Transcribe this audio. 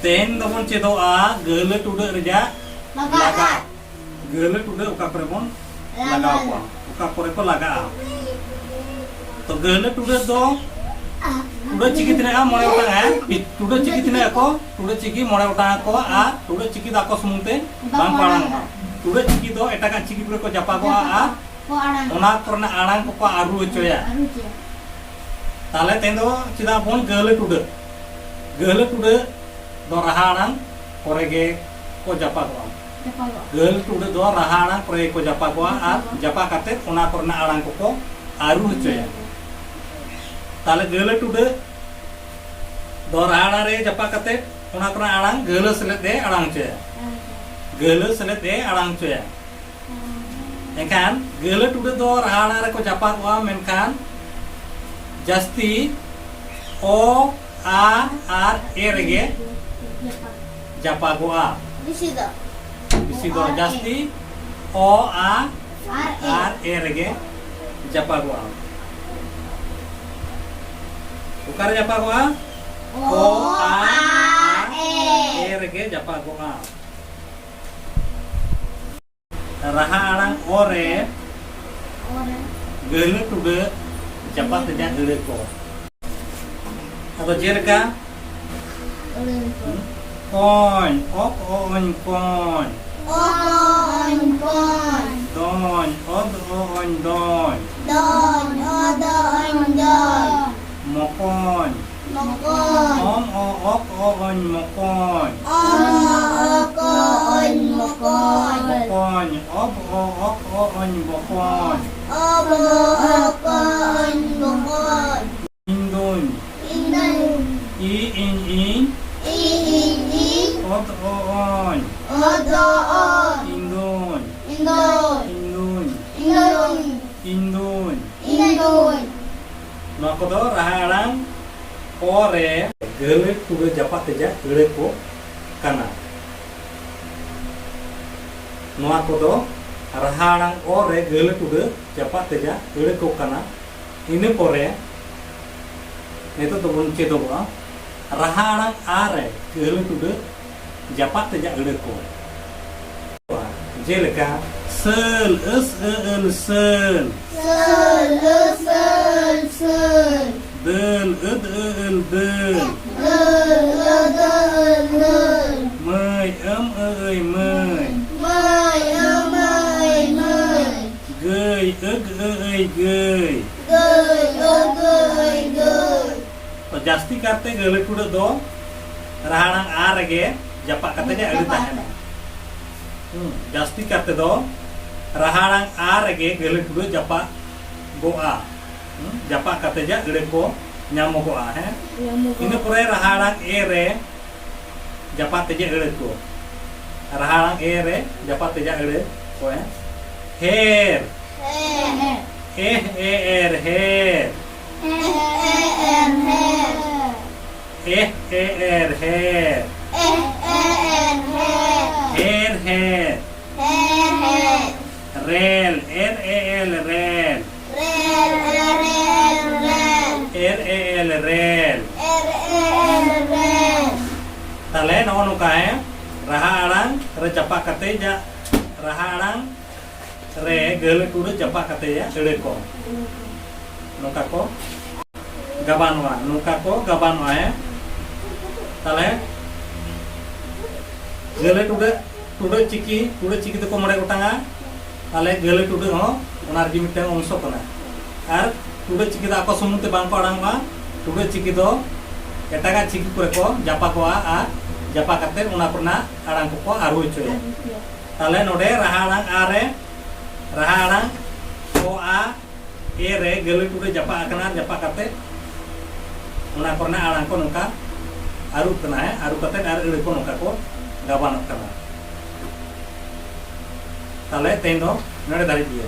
Ten domon cedoa gele tude reja laga. Gele tude uka premon laga apa? Uka pore ko laga. To gele tude do tude ciki tina more utang tude ciki tina ko tude ciki more utang ko tude ciki dako semunte bang parang. Tude ciki do etakan ciki pure ko japa ko ona korna arang ko aru coya. Tale tendo cida pon gele tude do rahanang korege ko japa ko gel tude do rahanang korege ko japa ko japa kate ona korna arang ko aru coya. Tale gele tude do rahana re japa kate ona korna arang gele selet de arang coya. Gele selet de arang coya. Enkan gele tude do rahana re ko japa ko menkan jasti o a r e rege japa goa bisido jasti o a r e rege japa goa ukar japa goa o a e rege japa goa raha arang ore gele tude japa teja gele ko atau jerka kon ok on kon don od on don mokon om o ok on mokon mokon ob o ok on mokon indon i in od on indun no kodo raharang ore gele tude japa teja gele ko kana noa kodo raharang ore gele tude japa teja gele ko kana ini pore itu tobon cedoa raharang are gele tude japa teja gele ko jeleka sel sel del del mây ơi mây gơi ơi gơi jasti karte gele kuda do rahanang arage japa katanya adi tahena jasti karte do rahanang arage gele kuda japa goa japa katanya gele ko nyamo goa ini pure rahanang ere japa teja gele ko rahanang ere japa teja gele ko hair hair hair rel rel tale no nukae raha arang re japa kateja raha arang re gele kudu japa kateja gele ko nukako gabanwa tale gele tude ciki to ko mare utanga tale gele tude ho onar ji mitang ongso kana ar tude ciki da ko sumute bang ko arang ma tude ciki do etaga ciki kore ko japa ko a japa kate una purna arang ko aru coy tale node raharang are raharang o a ere gele tude japa akana japa kate una purna arang ko nungka aru kena aru kate ar ere ko nungka ko gaban kana tale tendo nade dari dia